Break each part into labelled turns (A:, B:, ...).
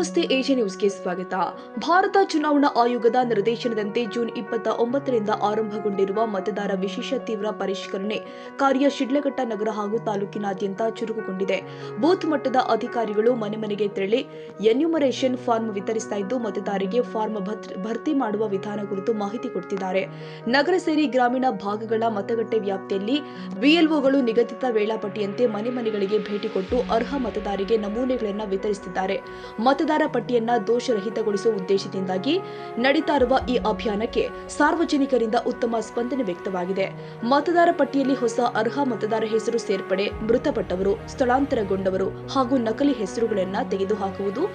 A: ನಮಸ್ತೆ ಏಷ್ಯಾ ನ್ಯೂಸ್ಗೆ ಸ್ವಾಗತ. ಭಾರತ ಚುನಾವಣಾ ಆಯೋಗದ ನಿರ್ದೇಶನದಂತೆ ಜೂನ್ 29ರಿಂದ ಆರಂಭಗೊಂಡಿರುವ ಮತದಾರ ವಿಶೇಷ ತೀವ್ರ ಪರಿಷ್ಕರಣೆ ಕಾರ್ಯ ಶಿಡ್ಲಘಟ್ಟ ನಗರ ಹಾಗೂ ತಾಲೂಕಿನಾದ್ಯಂತ ಚುರುಕುಗೊಂಡಿದೆ. ಬೂತ್ ಮಟ್ಟದ ಅಧಿಕಾರಿಗಳು ಮನೆ ಮನೆಗೆ ತೆರಳಿ ಎನ್ಯುಮರೇಷನ್ ಫಾರ್ಮ್ ವಿತರಿಸ್ತಾ ಇದ್ದು ಮತದಾರರಿಗೆ ಫಾರ್ಮ್ ಭರ್ತಿ ಮಾಡುವ ವಿಧಾನ ಕುರಿತು ಮಾಹಿತಿ ಕೊಡ್ತಿದ್ದಾರೆ. ನಗರ ಸೇರಿ ಗ್ರಾಮೀಣ ಭಾಗಗಳ ಮತಗಟ್ಟೆ ವ್ಯಾಪ್ತಿಯಲ್ಲಿ ಬಿಎಲ್ಒಗಳು ನಿಗದಿತ ವೇಳಾಪಟ್ಟಿಯಂತೆ ಮನೆ ಮನೆಗಳಿಗೆ ಭೇಟಿ ಕೊಟ್ಟು ಅರ್ಹ ಮತದಾರರಿಗೆ ನಮೂನೆಗಳನ್ನು ವಿತರಿಸುತ್ತಿದ್ದಾರೆ. ಮತದಾರ ಪಟ್ಟಿಯನ್ನ ದೋಷರಹಿತಗೊಳಿಸುವ ಉದ್ದೇಶದಿಂದಾಗಿ ನಡೀತಾ ಇರುವ ಈ ಅಭಿಯಾನಕ್ಕೆ ಸಾರ್ವಜನಿಕರಿಂದ ಉತ್ತಮ ಸ್ಪಂದನೆ ವ್ಯಕ್ತವಾಗಿದೆ. ಮತದಾರ ಪಟ್ಟಿಯಲ್ಲಿ ಹೊಸ ಅರ್ಹ ಮತದಾರ ಹೆಸರು ಸೇರ್ಪಡೆ, ಮೃತಪಟ್ಟವರು, ಸ್ಥಳಾಂತರಗೊಂಡವರು ಹಾಗೂ ನಕಲಿ ಹೆಸರುಗಳನ್ನು ತೆಗೆದುಹಾಕುವುದು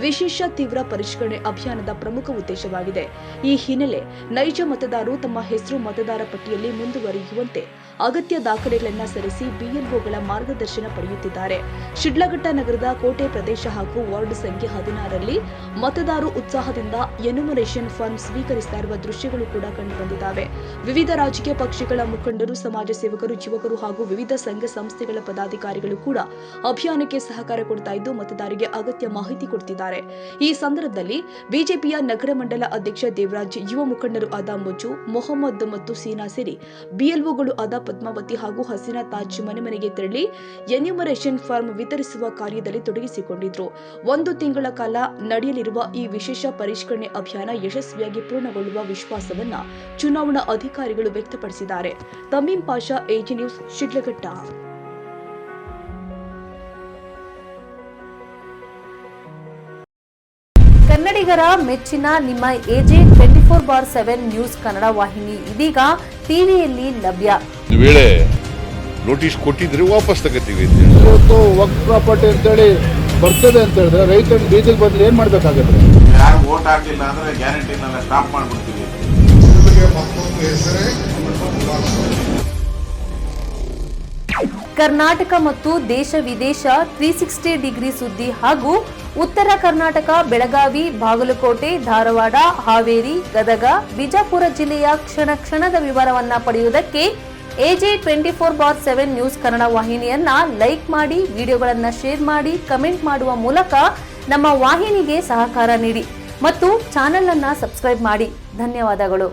A: ವಿಶೇಷ ತೀವ್ರ ಪರಿಷ್ಕರಣೆ ಅಭಿಯಾನದ ಪ್ರಮುಖ ಉದ್ದೇಶವಾಗಿದೆ. ಈ ಹಿನ್ನೆಲೆ ನೈಜ ಮತದಾರರು ತಮ್ಮ ಹೆಸರು ಮತದಾರ ಪಟ್ಟಿಯಲ್ಲಿ ಮುಂದುವರಿಯುವಂತೆ ಅಗತ್ಯ ದಾಖಲೆಗಳನ್ನು ಸಲ್ಲಿಸಿ ಬಿಎಲ್ಒಗಳ ಮಾರ್ಗದರ್ಶನ ಪಡೆಯುತ್ತಿದ್ದಾರೆ. ಶಿಡ್ಲಘಟ್ಟ ನಗರದ ಕೋಟೆ ಪ್ರದೇಶ ಹಾಗೂ ವಾರ್ಡ್ ಸಂಖ್ಯೆ 16ರಲ್ಲಿ ಮತದಾರರು ಉತ್ಸಾಹದಿಂದ ಎನ್ಯುಮರೇಷನ್ ಫಾರ್ಮ್ ಸ್ವೀಕರಿಸುತ್ತಾ ಇರುವ ದೃಶ್ಯಗಳು ಕೂಡ ಕಂಡುಬಂದಿದ್ದಾವೆ. ವಿವಿಧ ರಾಜಕೀಯ ಪಕ್ಷಗಳ ಮುಖಂಡರು, ಸಮಾಜ ಸೇವಕರು, ಯುವಕರು ಹಾಗೂ ವಿವಿಧ ಸಂಘ ಸಂಸ್ಥೆಗಳ ಪದಾಧಿಕಾರಿಗಳು ಕೂಡ ಅಭಿಯಾನಕ್ಕೆ ಸಹಕಾರ ಕೊಡ್ತಾ ಇದ್ದು ಮತದಾರರಿಗೆ ಅಗತ್ಯ ಮಾಹಿತಿ ಕೊಡ್ತಿದ್ದಾರೆ. ಈ ಸಂದರ್ಭದಲ್ಲಿ ಬಿಜೆಪಿಯ ನಗರ ಮಂಡಲ ಅಧ್ಯಕ್ಷ ದೇವರಾಜ್, ಯುವ ಮುಖಂಡರು ಆದ ಮುಜು, ಮೊಹಮ್ಮದ್ ಮತ್ತು ಸೀನಾ ಸೇರಿ ಬಿಎಲ್ಒಗಳು ಆದ ಪದ್ಮಾವತಿ ಹಾಗೂ ಹಸೀನಾ ತಾಜ್ ಮನೆ ಮನೆಗೆ ತೆರಳಿ ಎನ್ಯುಮರೇಷನ್ ಫಾರ್ಮ್ ವಿತರಿಸುವ ಕಾರ್ಯದಲ್ಲಿ ತೊಡಗಿಸಿಕೊಂಡಿದ್ರು. 1 ತಿಂಗಳ ಕಾಲ ನಡೆಯಲಿರುವ ಈ ವಿಶೇಷ ಪರಿಷ್ಕರಣೆ ಅಭಿಯಾನ ಯಶಸ್ವಿಯಾಗಿ ಪೂರ್ಣಗೊಳ್ಳುವ ವಿಶ್ವಾಸವನ್ನ ಚುನಾವಣಾ ಅಧಿಕಾರಿಗಳು ವ್ಯಕ್ತಪಡಿಸಿದ್ದಾರೆ. ತಮೀಂ ಪಾಷಾ, ಏಜಿ ನ್ಯೂಸ್, ಶಿಡ್ಲಘಟ್ಟ.
B: ಕನ್ನಡಿಗರ ಮೆಚ್ಚಿನ ನಿಮ್ಮ ಎಜೆ 24/7 ನ್ಯೂಸ್ ಕನ್ನಡ ವಾಹಿನಿ ಇದೀಗ ಟಿವಿಯಲ್ಲಿ ಲಭ್ಯ.
C: ವೇಳೆ ನೋಟಿಸ್ ಕೊಟ್ಟಿದ್ರೆ ವಾಪಸ್ ತಗೋತೀವಿ.
D: ಇವತ್ತು ವಕ್ಫ್ ಪ್ರಾಪರ್ಟಿ ಅಂತೇಳಿ ಬರ್ತದೆ ಅಂತ ಹೇಳಿದ್ರೆ ರೈತರ ಬೀಜದ ಬದಲು ಏನ್ ಮಾಡ್ಬೇಕಾಗತ್ತೆ?
E: ಯಾರು ವೋಟ್ ಹಾಕಿಲ್ಲ ಅಂದ್ರೆ ಗ್ಯಾರಂಟಿನೆಲ್ಲ ಸ್ಟಾಪ್ ಮಾಡ್ಬಿಡ್ತೀವಿ.
B: ಕರ್ನಾಟಕ ಮತ್ತು ದೇಶ ವಿದೇಶ 360 ಡಿಗ್ರಿ ಸುದ್ದಿ ಹಾಗೂ ಉತ್ತರ ಕರ್ನಾಟಕ, ಬೆಳಗಾವಿ, ಬಾಗಲಕೋಟೆ, ಧಾರವಾಡ, ಹಾವೇರಿ, ಗದಗ, ಬಿಜಾಪುರ ಜಿಲ್ಲೆಯ ಕ್ಷಣ ಕ್ಷಣದ ವಿವರವನ್ನ ಪಡೆಯುವುದಕ್ಕೆ ಎಜೆ 24/7 ನ್ಯೂಸ್ ಕನ್ನಡ ವಾಹಿನಿಯನ್ನ ಲೈಕ್ ಮಾಡಿ, ವಿಡಿಯೋಗಳನ್ನ ಶೇರ್ ಮಾಡಿ, ಕಮೆಂಟ್ ಮಾಡುವ ಮೂಲಕ ನಮ್ಮ ವಾಹಿನಿಗೆ ಸಹಕಾರ ನೀಡಿ ಮತ್ತು ಚಾನೆಲ್ ಅನ್ನ ಸಬ್ಸ್ಕ್ರೈಬ್ ಮಾಡಿ. ಧನ್ಯವಾದಗಳು.